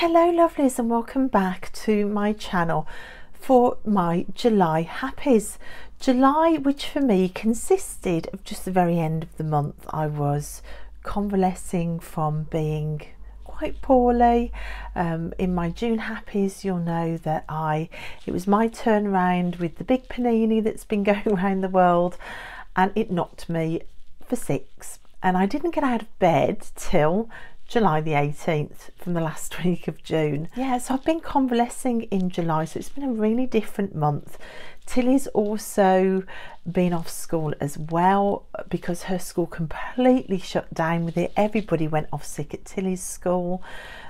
Hello lovelies, and welcome back to my channel for my July happies. July, which for me consisted of just the very end of the month. I was convalescing from being quite poorly. In my June happies, you'll know that it was my turnaround with the big panini that's been going around the world, and it knocked me for 6, and I didn't get out of bed till July the 18th from the last week of June. Yeah, so I've been convalescing in July, so it's been a really different month. Tilly's also been off school as well because her school completely shut down with it. Everybody went off sick at Tilly's school.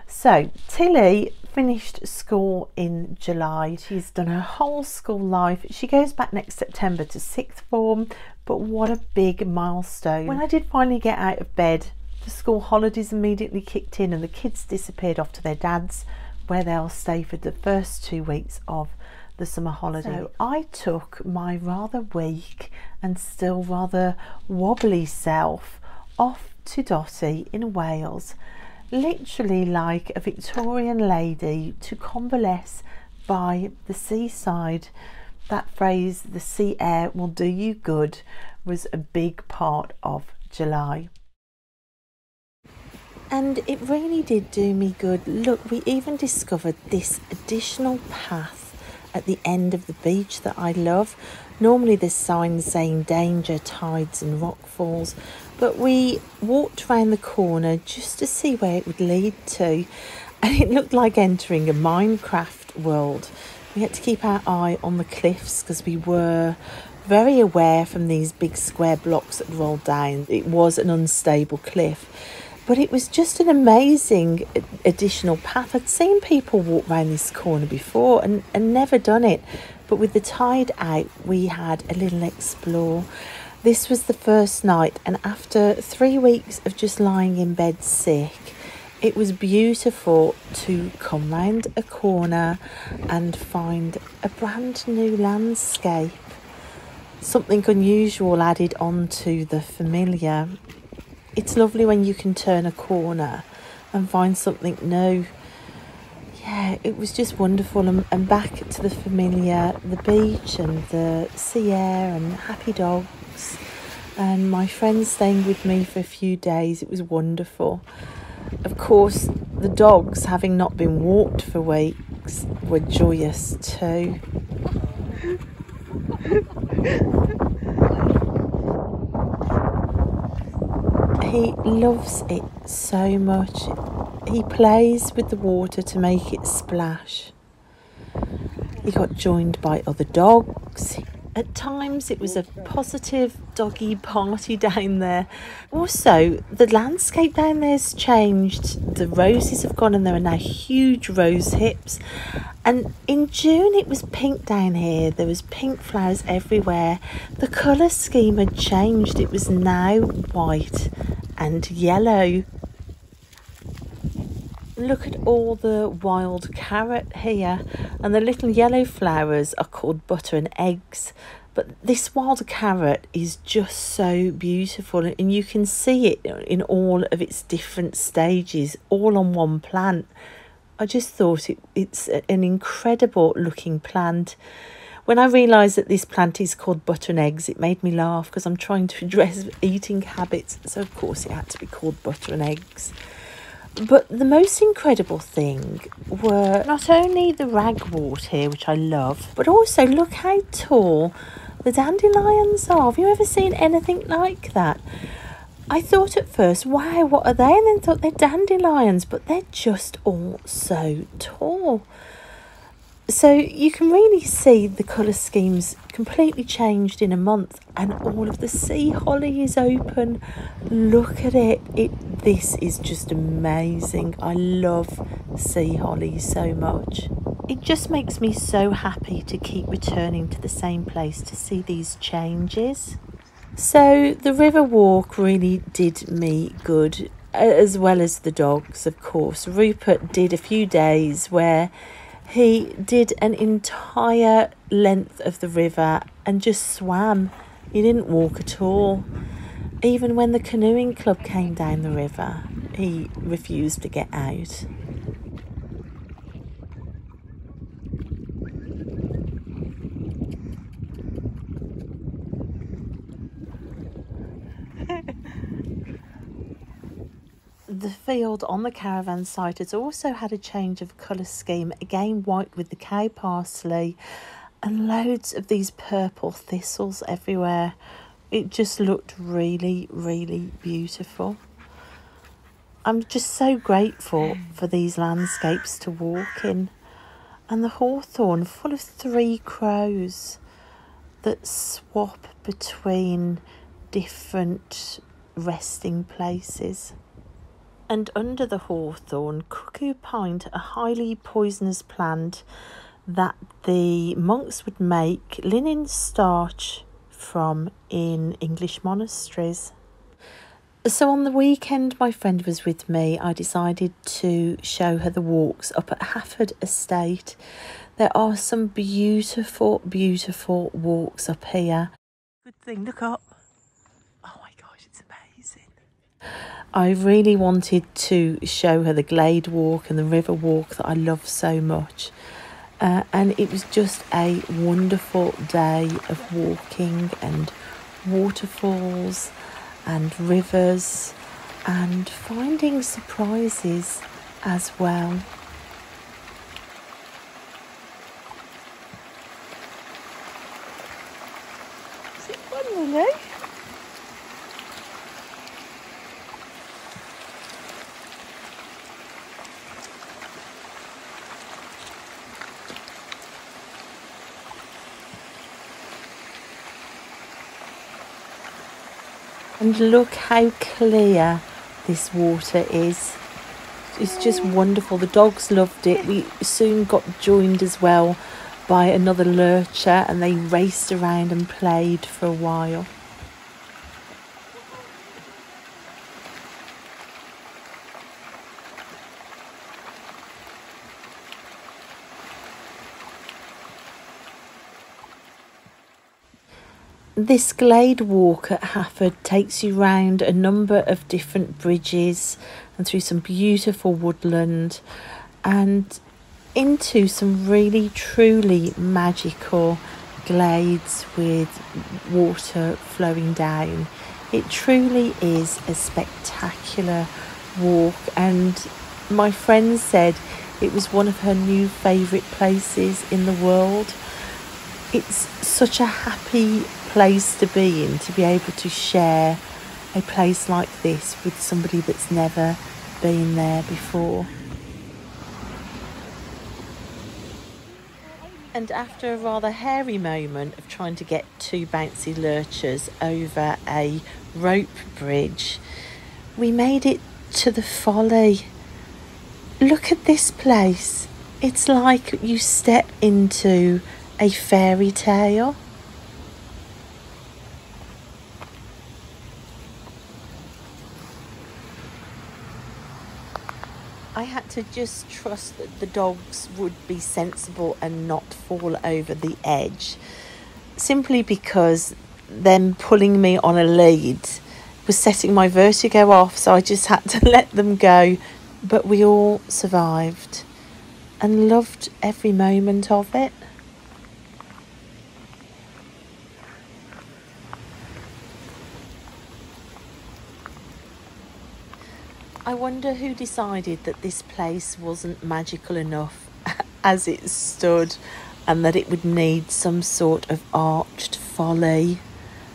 So Tilly finished school in July. She's done her whole school life. She goes back next September to 6th form, but what a big milestone. When I did finally get out of bed, the school holidays immediately kicked in and the kids disappeared off to their dads, where they'll stay for the first 2 weeks of the summer holiday. So I took my rather weak and still rather wobbly self off to Dotty in Wales, literally like a Victorian lady, to convalesce by the seaside. That phrase, the sea air will do you good, was a big part of July. And it really did do me good. Look, we even discovered this additional path at the end of the beach that I love. Normally there's signs saying danger, tides and rockfalls, but we walked around the corner just to see where it would lead to, and it looked like entering a Minecraft world. We had to keep our eye on the cliffs because we were very aware from these big square blocks that rolled down. It was an unstable cliff. But it was just an amazing additional path. I'd seen people walk around this corner before and never done it. But with the tide out, we had a little explore. This was the first night, and after 3 weeks of just lying in bed sick, it was beautiful to come round a corner and find a brand new landscape. Something unusual added on to the familiar. It's lovely when you can turn a corner and find something new. Yeah, it was just wonderful. And back to the familiar, the beach and the sea air and happy dogs. And my friends staying with me for a few days. It was wonderful. Of course, the dogs, having not been walked for weeks, were joyous too. He loves it so much. He plays with the water to make it splash. He got joined by other dogs. At times it was a positive doggy party down there. Also, the landscape down there's changed. The roses have gone and there are now huge rose hips. And in June it was pink down here. There was pink flowers everywhere. The colour scheme had changed. It was now white and yellow. Look at all the wild carrot here, and the little yellow flowers are called butter and eggs. But this wild carrot is just so beautiful, and you can see it in all of its different stages, all on one plant. I just thought it's an incredible looking plant. When I realised that this plant is called butter and eggs, it made me laugh because I'm trying to address eating habits, so of course it had to be called butter and eggs. But the most incredible thing were not only the ragwort here, which I love, but also look how tall the dandelions are. Have you ever seen anything like that? I thought at first, wow, what are they? And then thought they're dandelions, but they're just all so tall. So you can really see the colour schemes completely changed in a month, and all of the sea holly is open. Look at it. This is just amazing. I love sea holly so much. It just makes me so happy to keep returning to the same place to see these changes. So the river walk really did me good, as well as the dogs, of course. Rupert did a few days where he did an entire length of the river and just swam. He didn't walk at all. Even when the canoeing club came down the river, he refused to get out. The field on the caravan site has also had a change of colour scheme, again white with the cow parsley and loads of these purple thistles everywhere. It just looked really, really beautiful. I'm just so grateful for these landscapes to walk in. And the hawthorn full of 3 crows that swap between different resting places. And under the hawthorn, cuckoo pint, a highly poisonous plant that the monks would make linen starch from in English monasteries. So on the weekend my friend was with me, I decided to show her the walks up at Hafford estate. There are some beautiful, beautiful walks up here. Good thing, look up. Oh my gosh, it's amazing. I really wanted to show her the Glade walk and the river walk that I love so much. And it was just a wonderful day of walking and waterfalls and rivers and finding surprises as well. Is it fun, Lily? And look how clear this water is. It's just wonderful. The dogs loved it. We soon got joined as well by another lurcher and they raced around and played for a while. This Glade walk at Hafford takes you round a number of different bridges and through some beautiful woodland and into some really truly magical glades with water flowing down. It truly is a spectacular walk, and my friend said it was one of her new favourite places in the world. It's such a happy place to be in, to be able to share a place like this with somebody that's never been there before. And after a rather hairy moment of trying to get 2 bouncy lurchers over a rope bridge, we made it to the folly. Look at this place. It's like you step into a fairy tale. I had to just trust that the dogs would be sensible and not fall over the edge, simply because them pulling me on a lead was setting my vertigo off, so I just had to let them go. But we all survived and loved every moment of it. I wonder who decided that this place wasn't magical enough as it stood and that it would need some sort of arched folly,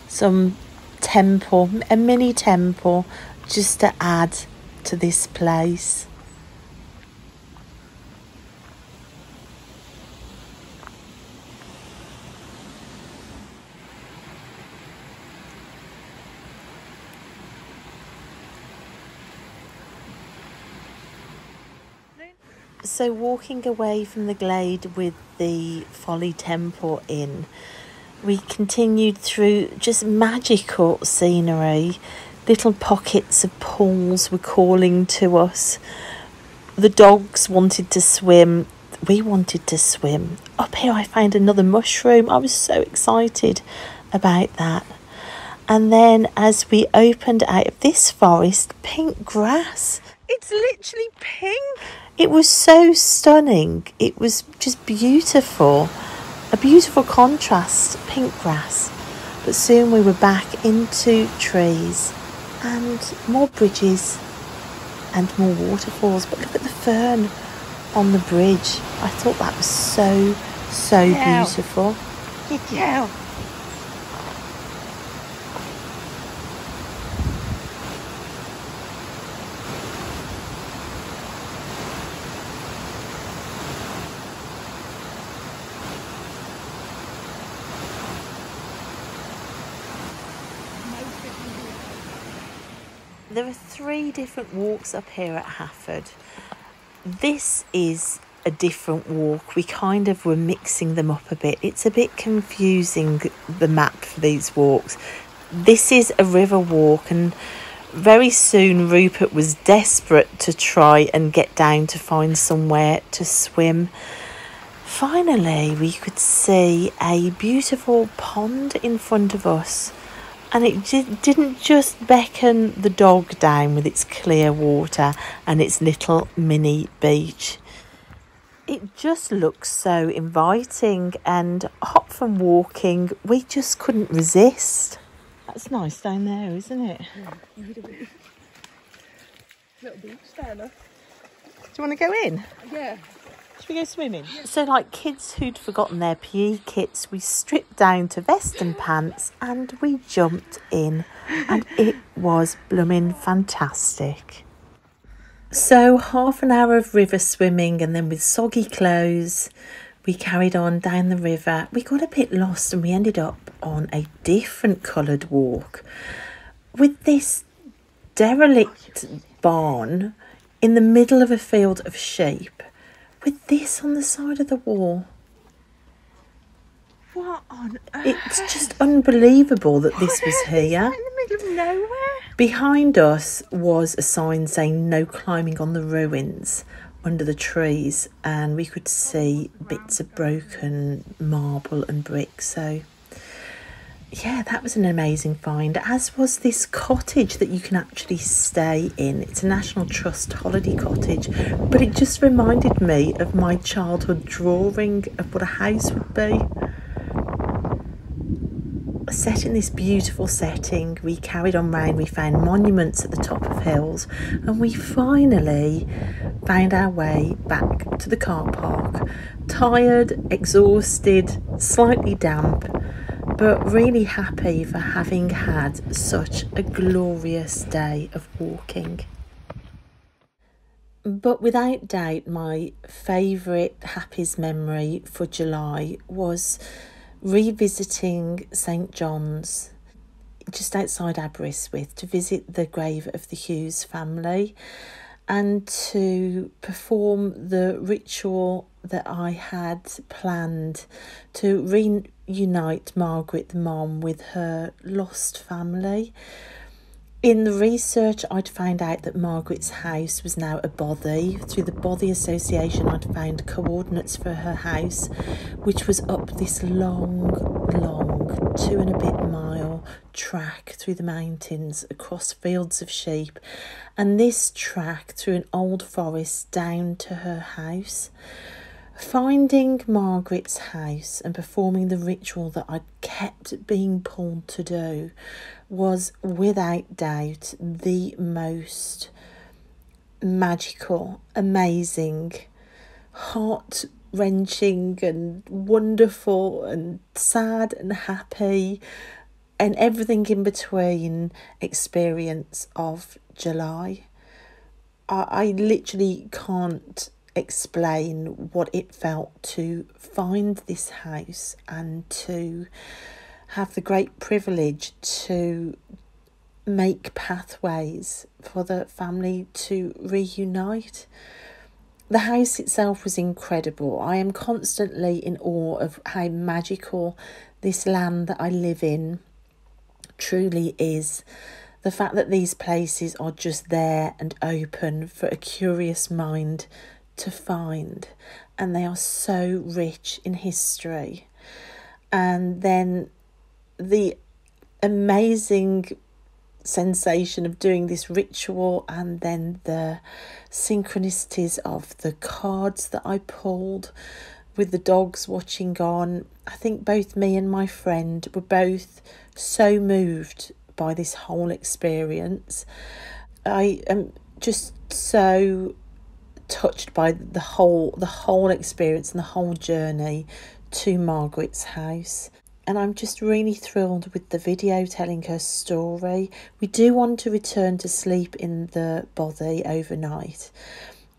some temple, a mini temple, just to add to this place. So walking away from the Glade with the Folly Temple in, we continued through just magical scenery. Little pockets of pools were calling to us. The dogs wanted to swim. We wanted to swim. Up here I found another mushroom. I was so excited about that. And then as we opened out of this forest, pink grass. It's literally pink. It was so stunning. It was just beautiful. A beautiful contrast, pink grass. But soon we were back into trees and more bridges and more waterfalls. But look at the fern on the bridge. I thought that was so beautiful. Get down. There are 3 different walks up here at Hafford. This is a different walk. We kind of were mixing them up a bit. It's a bit confusing, the map for these walks. This is a river walk, and very soon Rupert was desperate to try and get down to find somewhere to swim. Finally, we could see a beautiful pond in front of us. And it didn't just beckon the dog down with its clear water and its little mini beach. It just looks so inviting, and hot from walking, we just couldn't resist. That's nice down there, isn't it? Yeah, little beach there, look. Do you want to go in? Yeah. Should we go swimming? Yeah. So like kids who'd forgotten their PE kits, we stripped down to vest and pants and we jumped in, and it was blooming fantastic. So half an hour of river swimming, and then with soggy clothes we carried on down the river. We got a bit lost and we ended up on a different coloured walk with this derelict barn in the middle of a field of sheep, with this on the side of the wall. What on earth? It's just unbelievable that this was here. In the middle of nowhere. Behind us was a sign saying no climbing on the ruins under the trees, and we could see bits of broken marble and brick. So yeah, that was an amazing find, as was this cottage that you can actually stay in. It's a National Trust holiday cottage, but it just reminded me of my childhood drawing of what a house would be. Set in this beautiful setting, we carried on round, we found monuments at the top of hills, and we finally found our way back to the car park. Tired, exhausted, slightly damp, but really happy for having had such a glorious day of walking. But without doubt, my favourite happiest memory for July was revisiting St John's just outside Aberystwyth to visit the grave of the Hughes family and to perform the ritual that I had planned to reunite Margaret, the mom, with her lost family. In the research, I'd found out that Margaret's house was now a bothy. Through the Bothy Association, I'd found coordinates for her house, which was up this long 2 and a bit mile track through the mountains, across fields of sheep, and this track through an old forest down to her house. Finding Margaret's house and performing the ritual that I'd kept being pulled to do was without doubt the most magical, amazing, heart-wrenching and wonderful and sad and happy and everything in between experience of July. I literally can't explain what it felt to find this house and to have the great privilege to make pathways for the family to reunite. The house itself was incredible. I am constantly in awe of how magical this land that I live in truly is. The fact that these places are just there and open for a curious mind to find, and they are so rich in history. And then the amazing sensation of doing this ritual, and then the synchronicities of the cards that I pulled with the dogs watching on. I think both me and my friend were both so moved by this whole experience. I am just so touched by the whole experience and the whole journey to Margaret's house. And I'm just really thrilled with the video telling her story. We do want to return to sleep in the body overnight.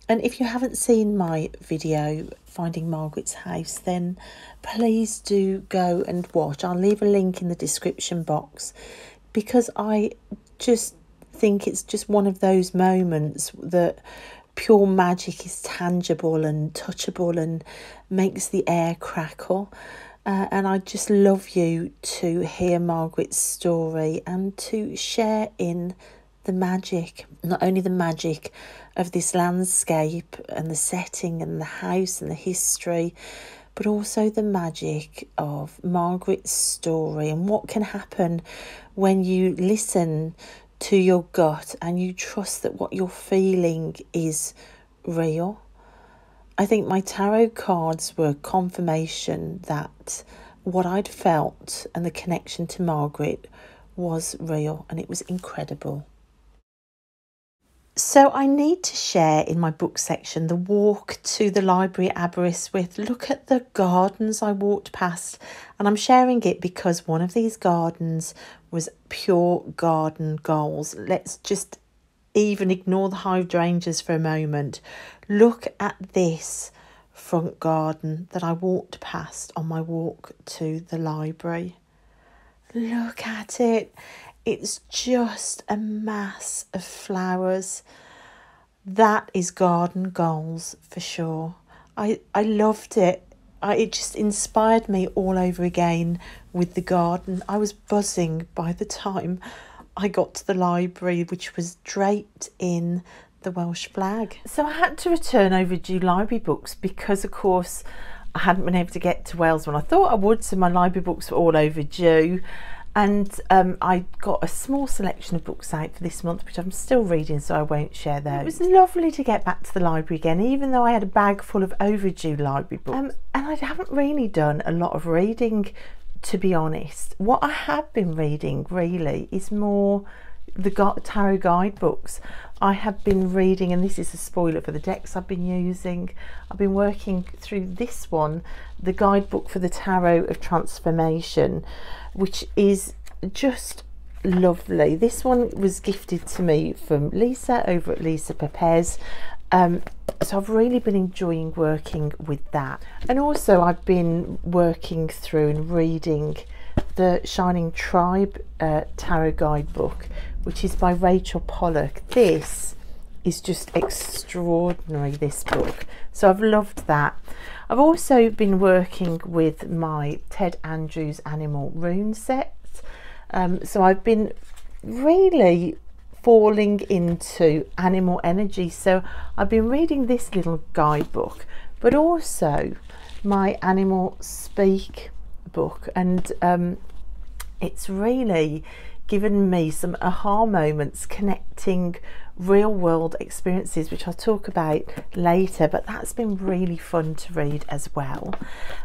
And if you haven't seen my video, Finding Margaret's House, then please do go and watch. I'll leave a link in the description box, because I just think it's just one of those moments that pure magic is tangible and touchable and makes the air crackle. And I just love you to hear Margaret's story and to share in the magic, not only the magic of this landscape and the setting and the house and the history, but also the magic of Margaret's story and what can happen when you listen to your gut and you trust that what you're feeling is real. I think my tarot cards were confirmation that what I'd felt and the connection to Margaret was real, and it was incredible. So I need to share in my book section the walk to the library at Aberystwyth. Look at the gardens I walked past, and I'm sharing it because one of these gardens was pure garden goals. Let's just even ignore the hydrangeas for a moment. Look at this front garden that I walked past on my walk to the library. Look at it. It's just a mass of flowers. That is garden goals for sure. I loved it. It just inspired me all over again with the garden. I was buzzing by the time I got to the library, which was draped in the Welsh flag. So I had to return overdue library books because, of course, I hadn't been able to get to Wales when I thought I would, so my library books were all overdue. And I got a small selection of books out for this month, which I'm still reading, so I won't share those. It was lovely to get back to the library again, even though I had a bag full of overdue library books. And I haven't really done a lot of reading, to be honest. What I have been reading really is more the tarot guidebooks. I have been reading, and this is a spoiler for the decks I've been using. I've been working through this one, the guidebook for the Tarot of Transformation, which is just lovely. This one was gifted to me from Lisa over at Lisa Pepez. So I've really been enjoying working with that. And also I've been working through and reading the Shining Tribe Tarot Guidebook, which is by Rachel Pollock. This is just extraordinary, this book. So I've loved that. I've also been working with my Ted Andrews Animal Rune set. So I've been really falling into animal energy. So I've been reading this little guidebook, but also my Animal Speak book, and it's really given me some aha moments connecting real world experiences, which I'll talk about later, but that's been really fun to read as well.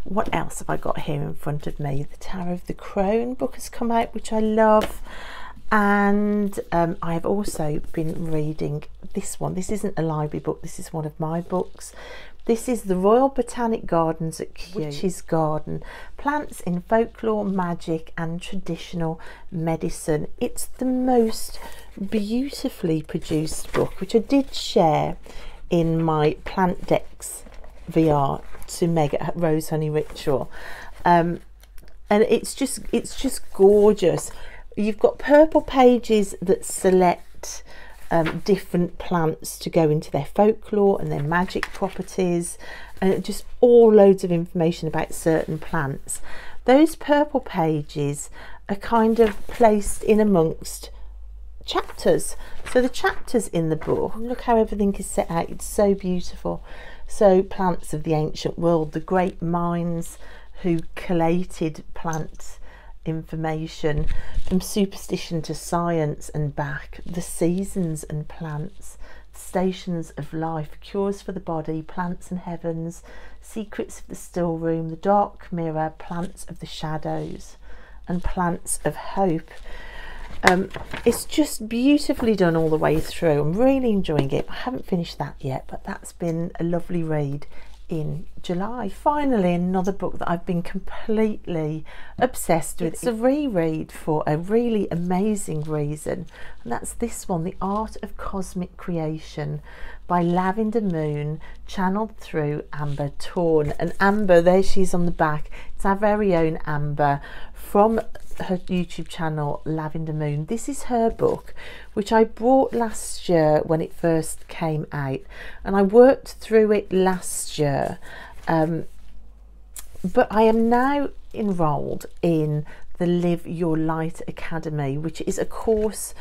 What else have I got here in front of me? The Tarot of the Crone book has come out, which I love. And I have also been reading this one. This isn't a library book, this is one of my books. This is the Royal Botanic Gardens at Witch's Garden, Plants in Folklore, Magic and Traditional Medicine. It's the most beautifully produced book, which I did share in my Plant Decks VR to Meg at Rose Honey Ritual. And it's just gorgeous. You've got purple pages that select different plants to go into their folklore and their magic properties, and just all loads of information about certain plants. Those purple pages are kind of placed in amongst chapters. So the chapters in the book, look how everything is set out, it's so beautiful. So plants of the ancient world, the great minds who collated plant information from superstition to science and back, the seasons and plants, stations of life, cures for the body, plants and heavens, secrets of the still room, the dark mirror, plants of the shadows and plants of hope. It's just beautifully done all the way through. I'm really enjoying it. I haven't finished that yet, but that's been a lovely read in July. Finally, another book that I've been completely obsessed with. It's a reread for a really amazing reason, and that's this one, The Art of Cosmic Creation by Lavender Moon, channeled through Amber Tawn. And Amber, there she is on the back. It's our very own Amber from her YouTube channel Lavender Moon. This is her book, which I bought last year when it first came out, and I worked through it last year, but I am now enrolled in the Live Your Light Academy, which is a course,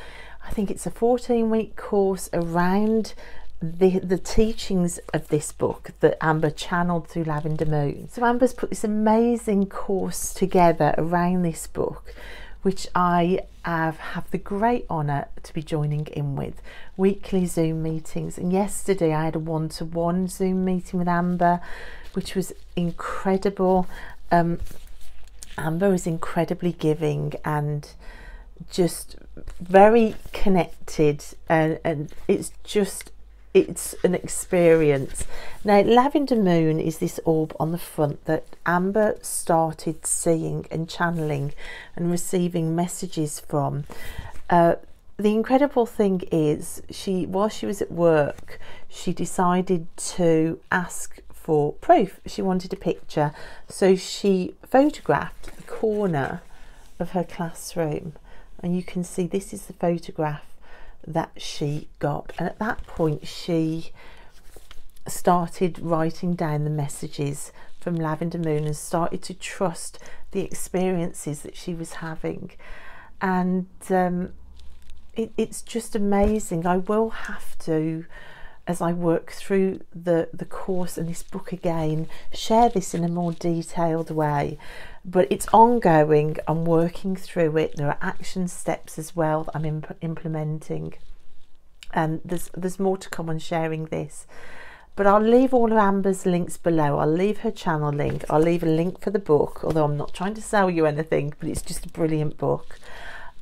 I think it's a 14-week course around the teachings of this book that Amber channeled through Lavender Moon. So Amber's put this amazing course together around this book, which I have the great honour to be joining in with. Weekly Zoom meetings, and yesterday I had a one-to-one Zoom meeting with Amber, which was incredible. Amber is incredibly giving and just very connected, and it's an experience. Now, Lavender Moon is this orb on the front that Amber started seeing and channeling and receiving messages from. The incredible thing is, while she was at work, she decided to ask for proof. She wanted a picture, so she photographed the corner of her classroom, and you can see this is the photograph that she got. And at that point she started writing down the messages from Lavender Moon and started to trust the experiences that she was having. And it's just amazing. I will have to, as I work through the course and this book again, share this in a more detailed way, but it's ongoing. I'm working through it. There are action steps as well that I'm implementing, and there's more to come on sharing this. But I'll leave all of Amber's links below. I'll leave her channel link, I'll leave a link for the book, although I'm not trying to sell you anything, but it's just a brilliant book.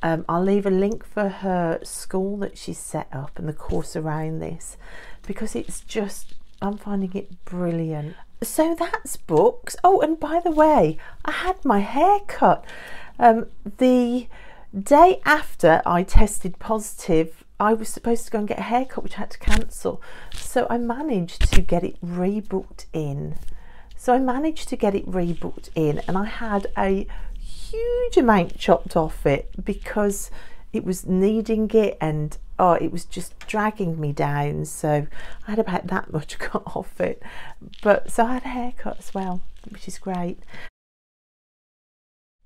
I'll leave a link for her school that she's set up and the course around this, because it's just, I'm finding it brilliant. So that's books. Oh, and by the way, I had my hair cut. The day after I tested positive, I was supposed to go and get a haircut, which I had to cancel. So I managed to get it rebooked in. And I had a huge amount chopped off it because it was needing it, and it was just dragging me down, so I had about that much cut off it. But so I had a haircut as well, which is great.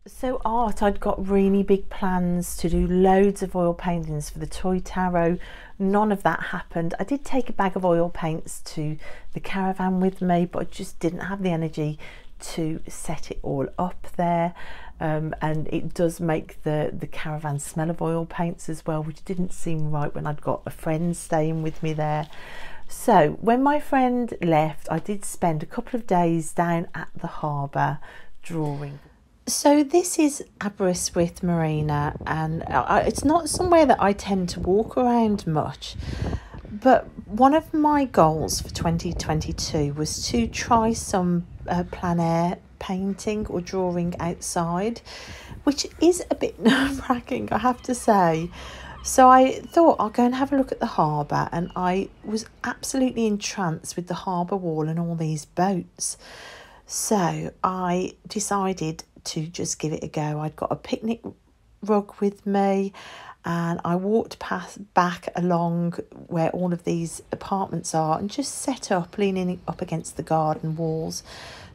So art, I'd got really big plans to do loads of oil paintings for the toy tarot. None of that happened. I did take a bag of oil paints to the caravan with me, but I just didn't have the energy to set it all up there. And it does make the caravan smell of oil paints as well, which didn't seem right when I'd got a friend staying with me there. So when my friend left, I did spend a couple of days down at the harbour drawing. So this is Aberystwyth Marina, and it's not somewhere that I tend to walk around much, but one of my goals for 2022 was to try some plein air painting or drawing outside, which is a bit nerve-wracking, I have to say. So I thought I'll go and have a look at the harbour, and I was absolutely entranced with the harbour wall and all these boats. So I decided to just give it a go. I'd got a picnic rug with me, and I walked back along where all of these apartments are and just set up, leaning up against the garden walls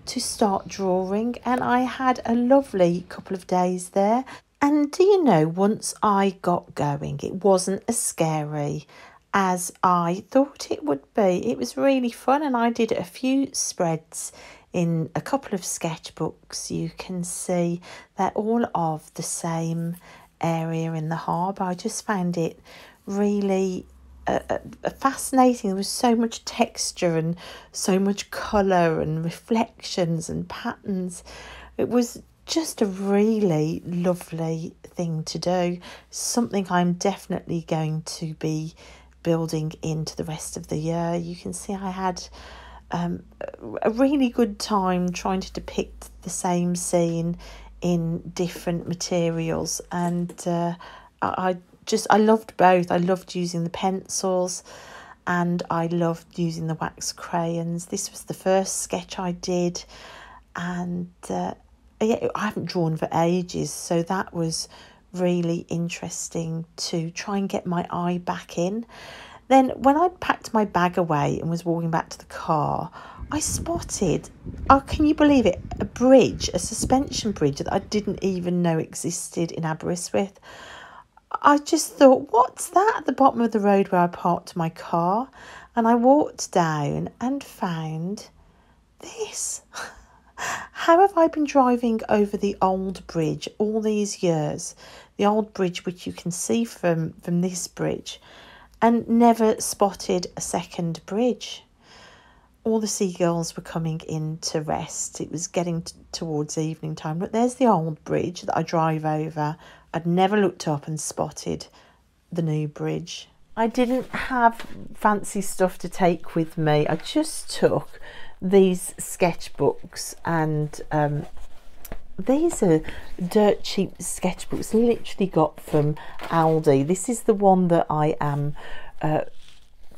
to start drawing. And I had a lovely couple of days there. And do you know, once I got going, it wasn't as scary as I thought it would be. It was really fun, and I did a few spreads in a couple of sketchbooks. You can see they're all of the same area in the harbour. I just found it really fascinating. There was so much texture and so much colour and reflections and patterns. It was just a really lovely thing to do. Something I'm definitely going to be building into the rest of the year. You can see I had a really good time trying to depict the same scene in different materials, and I loved both. I loved using the pencils and I loved using the wax crayons. This was the first sketch I did, and I haven't drawn for ages, so that was really interesting to try and get my eye back in. Then when I packed my bag away and was walking back to the car, I spotted, oh, can you believe it, a bridge, a suspension bridge that I didn't even know existed in Aberystwyth. I just thought, what's that at the bottom of the road where I parked my car? And I walked down and found this. How have I been driving over the old bridge all these years? The old bridge which you can see from this bridge, and never spotted a second bridge. All the seagulls were coming in to rest. It was getting towards evening time. But there's the old bridge that I drive over. I'd never looked up and spotted the new bridge. I didn't have fancy stuff to take with me. I just took these sketchbooks, and these are dirt cheap sketchbooks, literally got from Aldi. This is the one that I am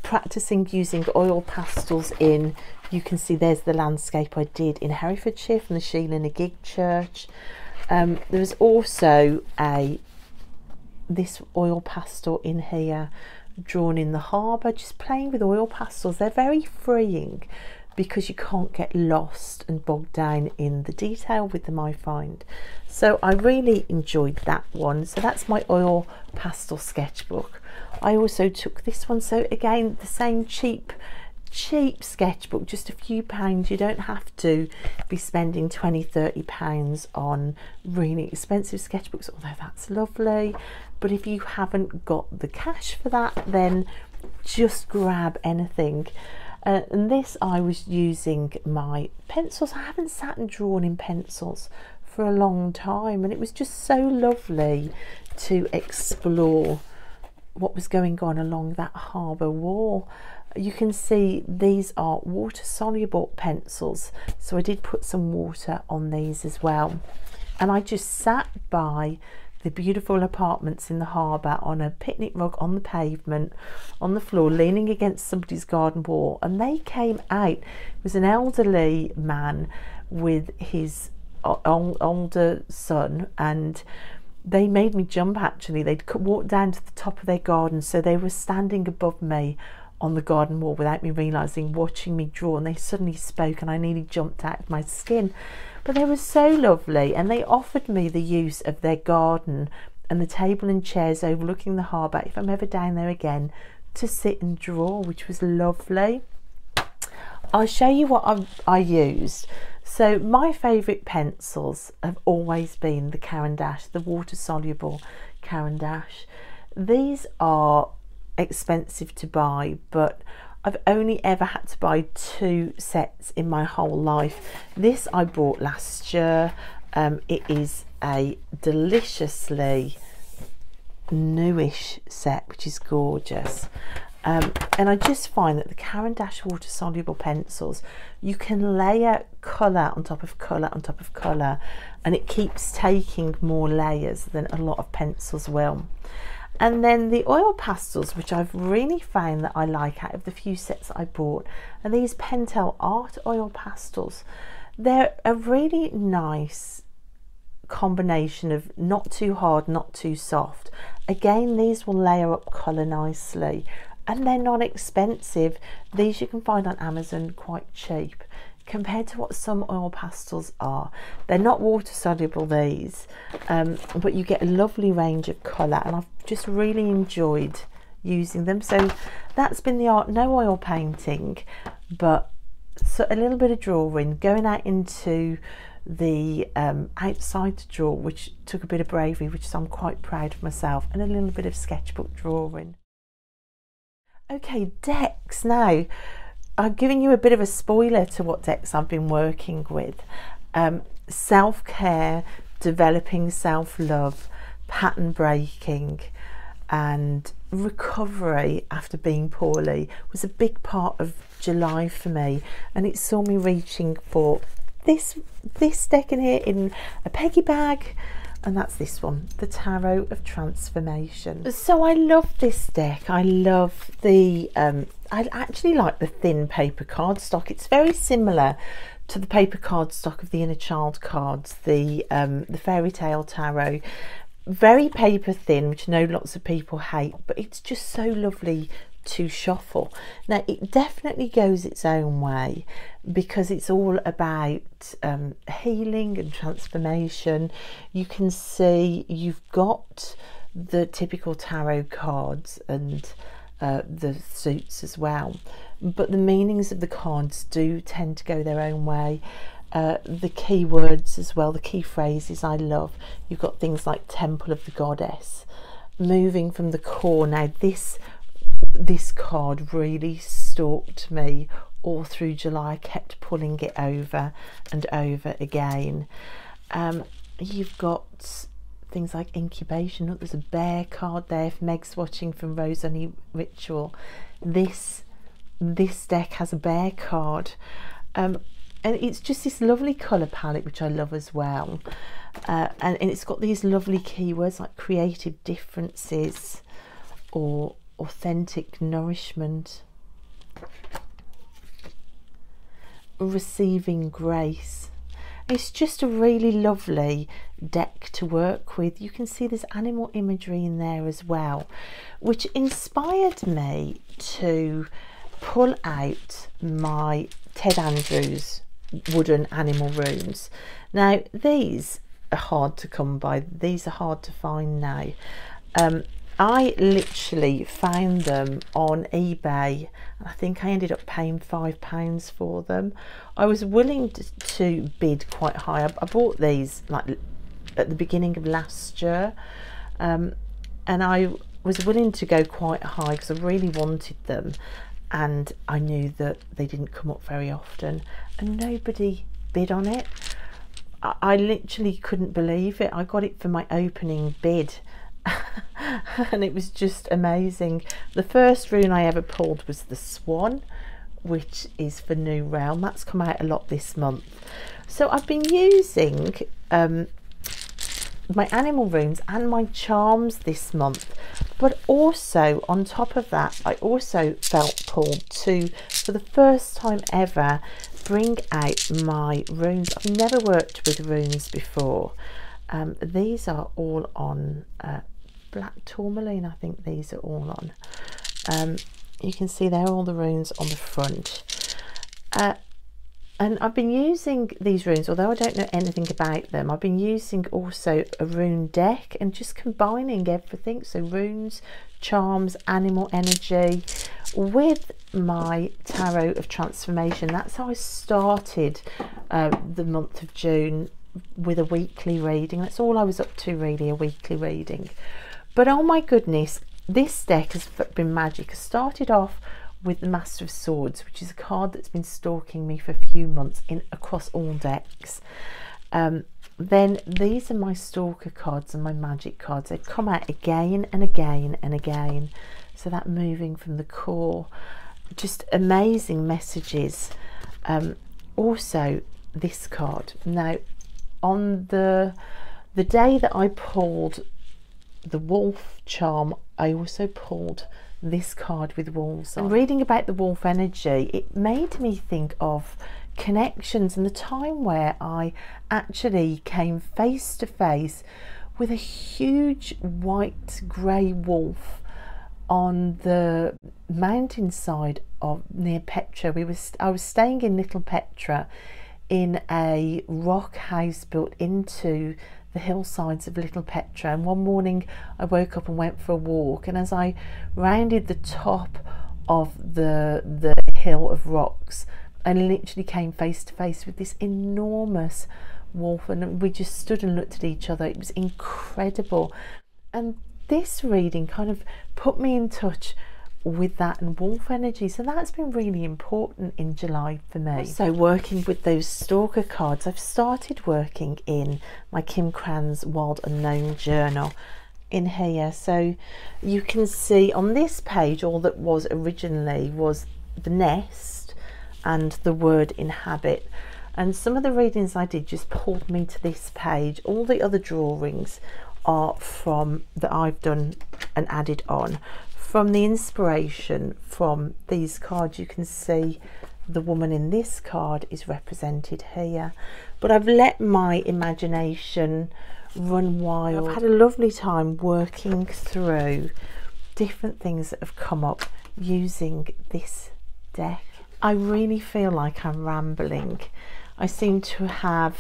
practicing using oil pastels in. You can see there's the landscape I did in Herefordshire from the Sheila Gig Church. There's also this oil pastel in here drawn in the harbour, just playing with oil pastels. They're very freeing because you can't get lost and bogged down in the detail with them, I find. So I really enjoyed that one. So that's my oil pastel sketchbook. I also took this one, so again the same cheap sketchbook, just a few pounds. You don't have to be spending £20–30 on really expensive sketchbooks, although that's lovely. But if you haven't got the cash for that, then just grab anything. And this, I was using my pencils. I haven't sat and drawn in pencils for a long time, and it was just so lovely to explore what was going on along that harbour wall. You can see these are water soluble pencils, so I did put some water on these as well. And I just sat by the beautiful apartments in the harbour on a picnic rug on the pavement, on the floor, leaning against somebody's garden wall, and they came out. It was an elderly man with his older son, and they made me jump actually. They'd walked down to the top of their garden, so they were standing above me on the garden wall without me realising, watching me draw, and they suddenly spoke and I nearly jumped out of my skin. But they were so lovely, and they offered me the use of their garden and the table and chairs overlooking the harbour if I'm ever down there again to sit and draw, which was lovely. I'll show you what I used. So my favourite pencils have always been the Caran d'Ache, the water soluble Caran d'Ache. These are expensive to buy, but I've only ever had to buy 2 sets in my whole life. This I bought last year. It is a deliciously newish set, which is gorgeous. And I just find that the Caran d'Ache water soluble pencils, you can layer colour on top of colour on top of colour, and it keeps taking more layers than a lot of pencils will. And then the oil pastels, which I've really found that I like out of the few sets I bought, are these Pentel Art oil pastels. They're a really nice combination of not too hard, not too soft. Again, these will layer up colour nicely, and they're not expensive. These you can find on Amazon quite cheap compared to what some oil pastels are. They're not water soluble, these, but you get a lovely range of colour, and I've just really enjoyed using them. So that's been the art. No oil painting, but so a little bit of drawing, going out into the outside to draw, which took a bit of bravery, which I'm quite proud of myself, and a little bit of sketchbook drawing. Okay, decks now. I'm giving you a bit of a spoiler to what decks I've been working with. Self-care, developing self-love, pattern breaking, and recovery after being poorly was a big part of July for me, and it saw me reaching for this deck in here in a Peggy bag, and that's this one, the Tarot of Transformation. So I love this deck. I love the I actually like the thin paper cardstock. It's very similar to the paper cardstock of the Inner Child cards, the Fairy Tale Tarot. Very paper thin, which I know lots of people hate, but it's just so lovely to shuffle. Now it definitely goes its own way because it's all about healing and transformation. You can see you've got the typical tarot cards and the suits as well, but the meanings of the cards do tend to go their own way. The keywords as well, the key phrases I love. You've got things like Temple of the Goddess, moving from the core. Now this card really stalked me all through July. I kept pulling it over and over again. You've got things like incubation. Look, there's a bear card there if Meg's watching from Rose Honey Ritual. This deck has a bear card. And it's just this lovely colour palette, which I love as well. And it's got these lovely keywords like creative differences or authentic nourishment, receiving grace. It's just a really lovely deck to work with. You can see there's animal imagery in there as well, which inspired me to pull out my Ted Andrews wooden animal runes. Now these are hard to come by, these are hard to find now. I literally found them on eBay, and I think I ended up paying £5 for them. I was willing to bid quite high. I bought these like at the beginning of last year, and I was willing to go quite high because I really wanted them, and I knew that they didn't come up very often, and nobody bid on it. I literally couldn't believe it. I got it for my opening bid. And it was just amazing. The first rune I ever pulled was the Swan, which is for New Realm. That's come out a lot this month. So I've been using my animal runes and my charms this month, but also on top of that I also felt pulled to, for the first time ever, bring out my runes. I've never worked with runes before. These are all on black tourmaline, I think these are all on. You can see they're all the runes on the front. And I've been using these runes, although I don't know anything about them. I've been using also a rune deck and just combining everything. So runes, charms, animal energy with my Tarot of Transformation. That's how I started the month of June, with a weekly reading. That's all I was up to really, a weekly reading. But oh my goodness, this deck has been magic. I started off with the Master of Swords, which is a card that's been stalking me for a few months across all decks. Then these are my stalker cards and my magic cards. They've come out again and again and again. So that moving from the core, just amazing messages. Also this card. Now on the day that I pulled the wolf charm, I also pulled this card with wolves on. And reading about the wolf energy, it made me think of connections and the time where I actually came face to face with a huge white grey wolf on the mountainside of near Petra. I was staying in Little Petra in a rock house built into the hillsides of Little Petra, and one morning I woke up and went for a walk, and as I rounded the top of the hill of rocks, I literally came face to face with this enormous wolf, and we just stood and looked at each other. It was incredible. And this reading kind of put me in touch with that and wolf energy. So that's been really important in July for me. So working with those stalker cards, I've started working in my Kim Cran's Wild Unknown journal in here. So you can see on this page, all that was originally was the nest and the word inhabit. And some of the readings I did just pulled me to this page. All the other drawings are from that I've done and added on from the inspiration from these cards. You can see the woman in this card is represented here, but I've let my imagination run wild. I've had a lovely time working through different things that have come up using this deck. I really feel like I'm rambling. I seem to have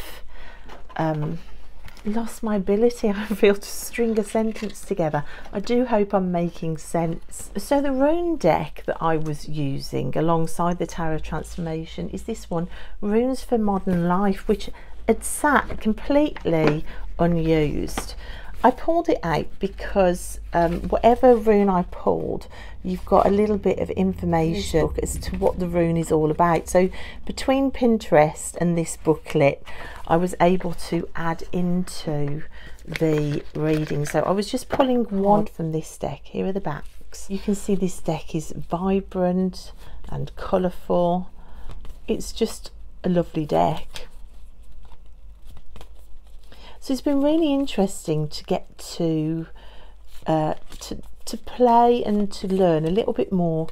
lost my ability, I feel, to string a sentence together. I do hope I'm making sense. So the Rune deck that I was using alongside the Tarot Transformation is this one, Runes for Modern Life, which had sat completely unused. I pulled it out because whatever rune I pulled, you've got a little bit of information as to what the rune is all about. So between Pinterest and this booklet, I was able to add into the reading. So I was just pulling one from this deck. Here are the backs. You can see this deck is vibrant and colourful. It's just a lovely deck. So it's been really interesting to get to play and to learn a little bit more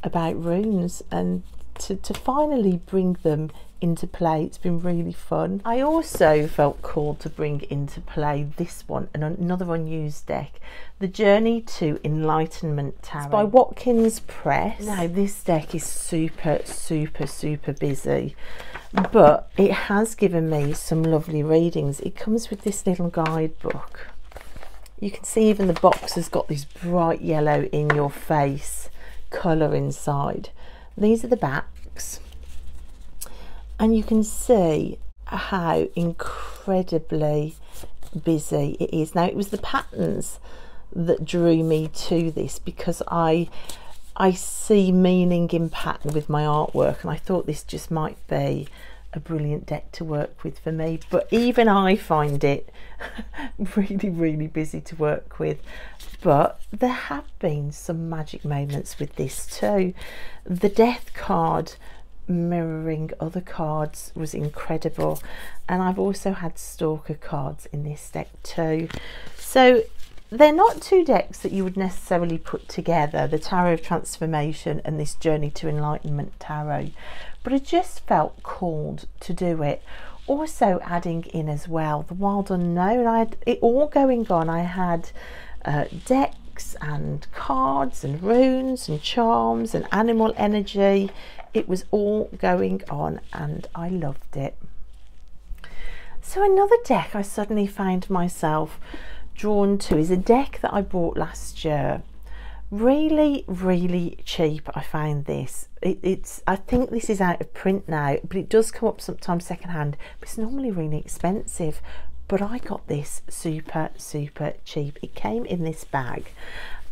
about runes and to finally bring them into play. It's been really fun. I also felt called to bring into play this one, and another unused deck, the Journey to Enlightenment Tarot. It's by Watkins Press. Now this deck is super busy, but it has given me some lovely readings. It comes with this little guidebook. You can see even the box has got this bright yellow in your face colour inside. These are the backs, and you can see how incredibly busy it is. Now it was the patterns that drew me to this because I see meaning in pattern with my artwork, and I thought this just might be a brilliant deck to work with for me. But even I find it really busy to work with. But there have been some magic moments with this too. The Death card mirroring other cards was incredible, and I've also had Stalker cards in this deck too. So they're not two decks that you would necessarily put together, the Tarot Transformation and this Journey to Enlightenment Tarot, but I just felt called to do it. Also adding in as well the Wild Unknown. I had it all going on. I had decks and cards and runes and charms and animal energy. It was all going on and I loved it. So another deck I suddenly found myself drawn to is a deck that I bought last year. Really cheap. I found this. I think this is out of print now, but it does come up sometimes secondhand, but it's normally really expensive. But I got this super cheap. It came in this bag,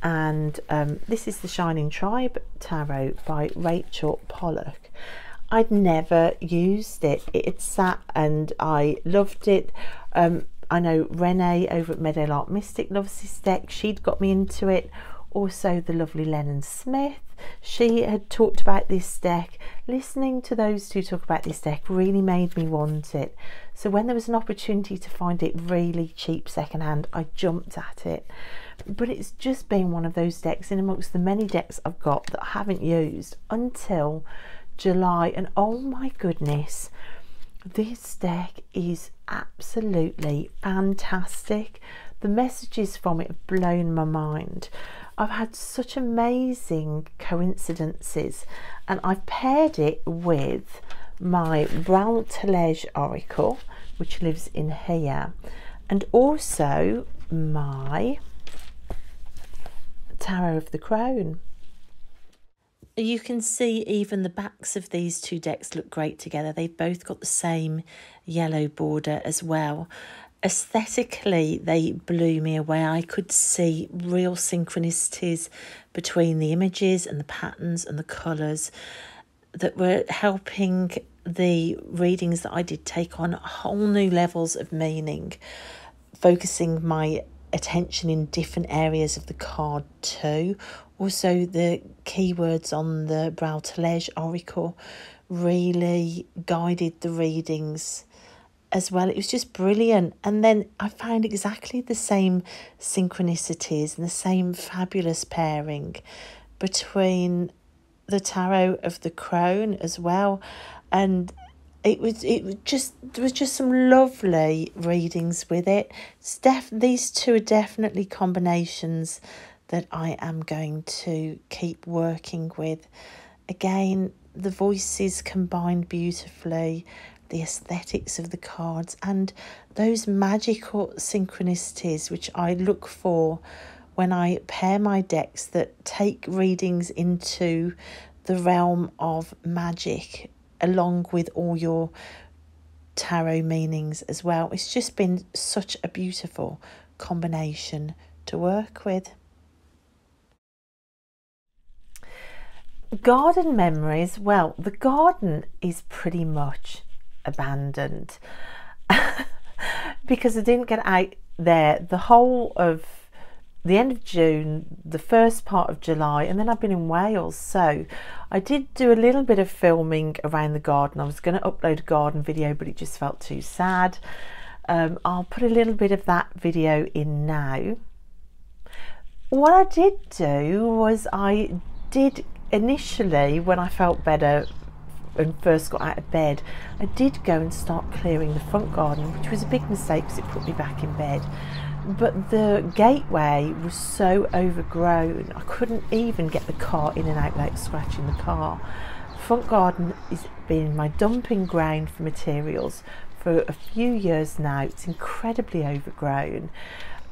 and this is the Shining Tribe Tarot by Rachel Pollock. I'd never used it. It had sat and I loved it. I know Renee over at Meadowlark Mystic loves this deck. She'd got me into it. Also the lovely Lennon Smith, she had talked about this deck. Listening to those two talk about this deck really made me want it. So when there was an opportunity to find it really cheap secondhand, I jumped at it. But it's just been one of those decks in amongst the many decks I've got that I haven't used until July, and oh my goodness, this deck is absolutely fantastic. The messages from it have blown my mind. I've had such amazing coincidences, and I've paired it with my Bral Talej Oracle, which lives in here, and also my Tarot of the Crone. You can see even the backs of these two decks look great together. They've both got the same yellow border as well. aesthetically, they blew me away. I could see real synchronicities between the images and the patterns and the colours that were helping the readings that I did take on whole new levels of meaning, focusing my attention in different areas of the card too. Also, the keywords on the Bral Talej oracle really guided the readings as well. It was just brilliant. And then I found exactly the same synchronicities and the same fabulous pairing between the tarot of the Crone as well. And there was just some lovely readings with it. These two are definitely combinations that I am going to keep working with. Again, the voices combined beautifully, the aesthetics of the cards, and those magical synchronicities which I look for when I pair my decks that take readings into the realm of magic along with all your tarot meanings as well. It's just been such a beautiful combination to work with. Garden memories. Well, the garden is pretty much abandoned because I didn't get out there the whole of the end of June, the first part of July, and then I've been in Wales. So I did do a little bit of filming around the garden. I was going to upload a garden video, but it just felt too sad. I'll put a little bit of that video in now. What I did do was I did initially, when I felt better and first got out of bed, I did go and start clearing the front garden, which was a big mistake because it put me back in bed. But the gateway was so overgrown, I couldn't even get the car in and out without scratching the car. The front garden has been my dumping ground for materials for a few years now. It's incredibly overgrown.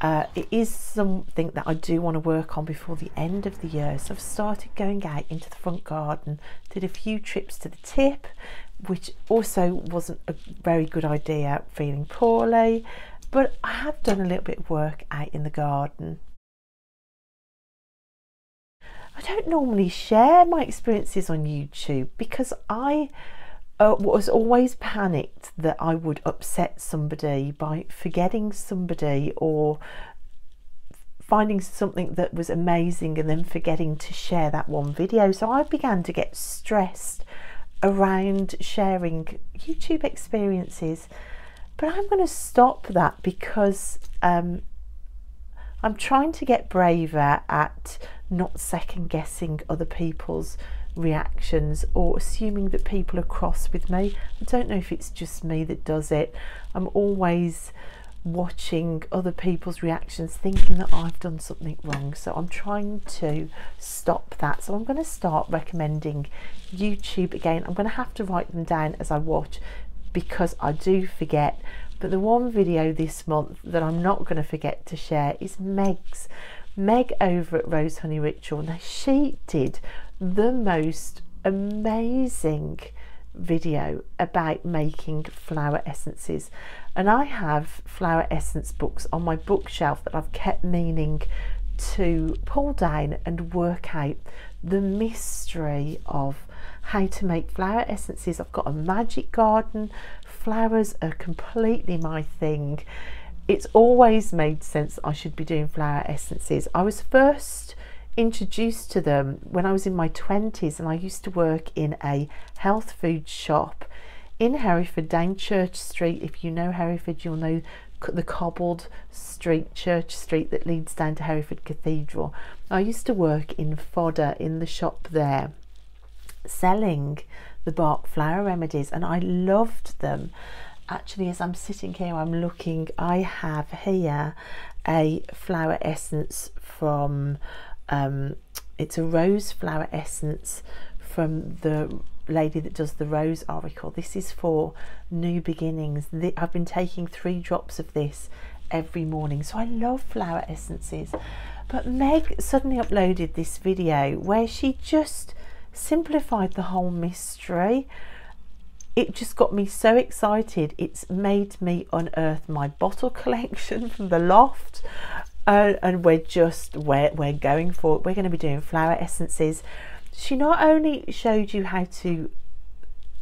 It is something that I do want to work on before the end of the year. So I've started going out into the front garden, did a few trips to the tip, which also wasn't a very good idea, feeling poorly. But I have done a little bit of work out in the garden. I don't normally share my experiences on YouTube because I was always panicked that I would upset somebody by forgetting somebody or finding something that was amazing and then forgetting to share that one video. So I began to get stressed around sharing YouTube experiences. But I'm going to stop that because I'm trying to get braver at not second guessing other people's reactions or assuming that people are cross with me. I don't know if it's just me that does it. I'm always watching other people's reactions thinking that I've done something wrong, so I'm trying to stop that. So I'm going to start recommending YouTube again. I'm going to have to write them down as I watch because I do forget. But the one video this month that I'm not going to forget to share is Meg over at Rose Honey Ritual. Now, she did the most amazing video about making flower essences, and I have flower essence books on my bookshelf that I've kept meaning to pull down and work out the mystery of how to make flower essences. I've got a magic garden. Flowers are completely my thing. It's always made sense I should be doing flower essences. I was first introduced to them when I was in my 20s, and I used to work in a health food shop in Hereford down Church Street. If you know Hereford, you'll know the cobbled street, Church Street, that leads down to Hereford Cathedral. I used to work in fodder in the shop there, selling the bark flower remedies, and I loved them. Actually, as I'm sitting here, I'm looking, I have here a flower essence from it's a rose flower essence from the lady that does the Rose Oracle. This is for new beginnings. I've been taking 3 drops of this every morning, so I love flower essences. But Meg suddenly uploaded this video where she just simplified the whole mystery. it just got me so excited. It's made me unearth my bottle collection from the loft, and we're going for it. We're going to be doing flower essences. She not only showed you how to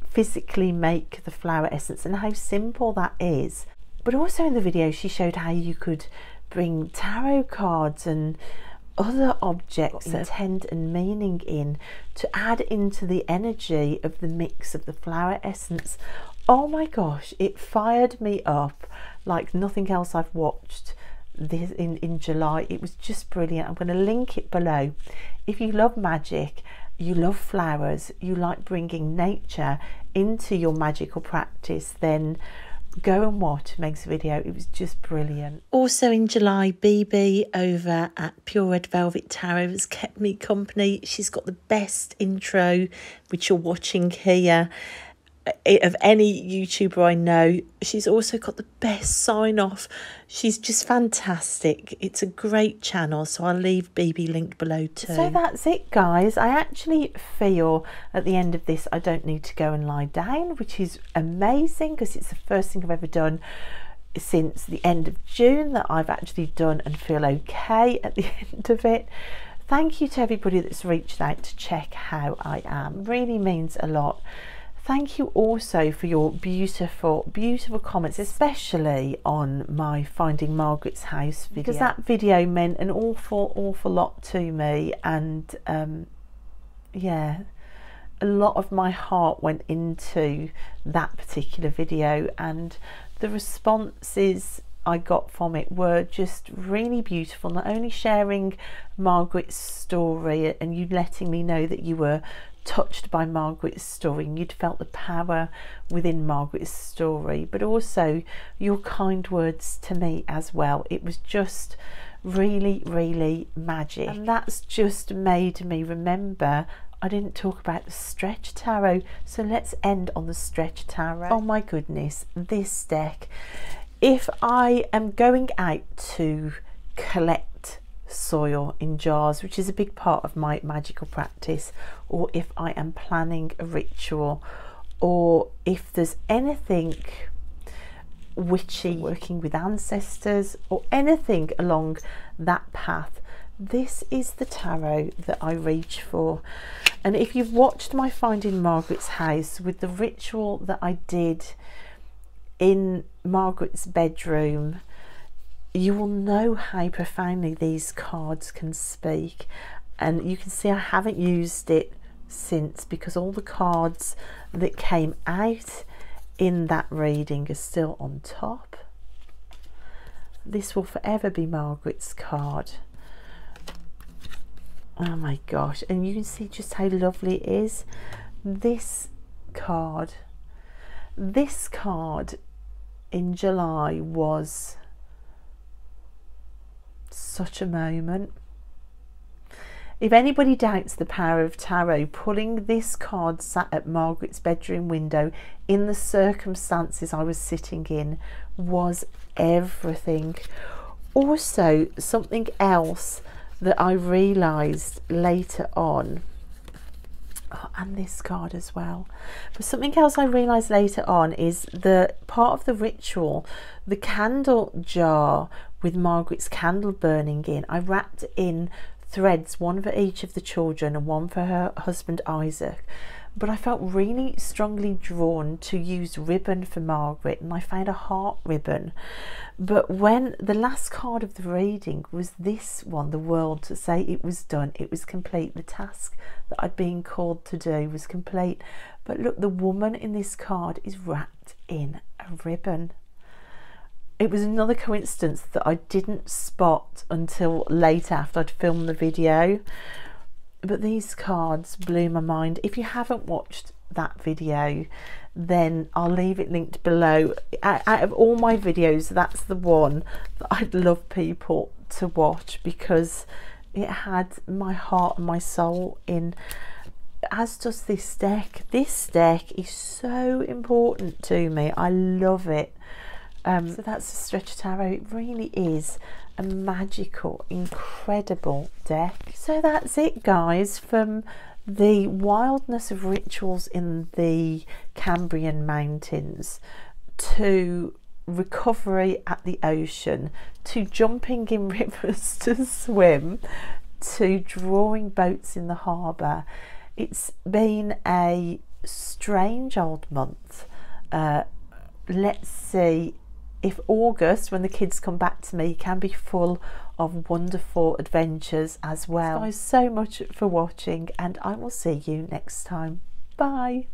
physically make the flower essence and how simple that is, but also in the video she showed how you could bring tarot cards and other objects that intent and meaning in to add into the energy of the mix of the flower essence. Oh my gosh, it fired me up like nothing else I've watched this in July. It was just brilliant. I'm going to link it below. If you love magic, you love flowers, you like bringing nature into your magical practice, then go and watch Meg's video. It was just brilliant. Also in July, BB over at Pure Red Velvet Tarot has kept me company. She's got the best intro, which you're watching here, of any YouTuber I know. She's also got the best sign off. She's just fantastic. It's a great channel, so I'll leave BB linked below too. So that's it, guys. I actually feel at the end of this I don't need to go and lie down, which is amazing because it's the first thing I've ever done since the end of June that I've actually done and feel okay at the end of it. Thank you to everybody that's reached out to check how I am. Really means a lot. Thank you also for your beautiful, beautiful comments, especially on my Finding Margaret's House video, because that video meant an awful lot to me, and yeah, a lot of my heart went into that particular video, and the responses I got from it were just really beautiful. Not only sharing Margaret's story and you letting me know that you were touched by Margaret's story and you'd felt the power within Margaret's story, but also your kind words to me as well. It was just really magic, and that's just made me remember I didn't talk about the stretch tarot, so let's end on the stretch tarot. Oh my goodness, this deck. If I am going out to collect soil in jars, which is a big part of my magical practice, or if I am planning a ritual, or if there's anything witchy, working with ancestors, or anything along that path, this is the tarot that I reach for. And if you've watched my Finding Margaret's House with the ritual that I did in Margaret's bedroom, you will know how profoundly these cards can speak. And you can see I haven't used it since, because all the cards that came out in that reading are still on top. This will forever be Margaret's card. Oh my gosh, and you can see just how lovely it is. This card in July was such a moment. If anybody doubts the power of tarot, pulling this card sat at Margaret's bedroom window in the circumstances I was sitting in was everything. Also, something else that I realised later on, and this card as well, but something else I realised later on is the part of the ritual, the candle jar with Margaret's candle burning in, I wrapped in threads, one for each of the children and one for her husband Isaac, but I felt really strongly drawn to use ribbon for Margaret, and I found a heart ribbon. But when the last card of the reading was this one, the world, to say it was done, it was complete, the task that I'd been called to do was complete. But look, the woman in this card is wrapped in a ribbon. It was another coincidence that I didn't spot until later after I'd filmed the video. But these cards blew my mind. If you haven't watched that video, then I'll leave it linked below. Out of all my videos, that's the one that I'd love people to watch, because it had my heart and my soul in, as does this deck. This deck is so important to me. I love it. So that's the Stretch Tarot. It really is a magical, incredible deck. So that's it, guys, from the wildness of rituals in the Cambrian mountains, to recovery at the ocean, to jumping in rivers to swim, to drawing boats in the harbour. It's been a strange old month. Let's see if August, when the kids come back to me, can be full of wonderful adventures as well. Thanks guys so much for watching, and I will see you next time. Bye.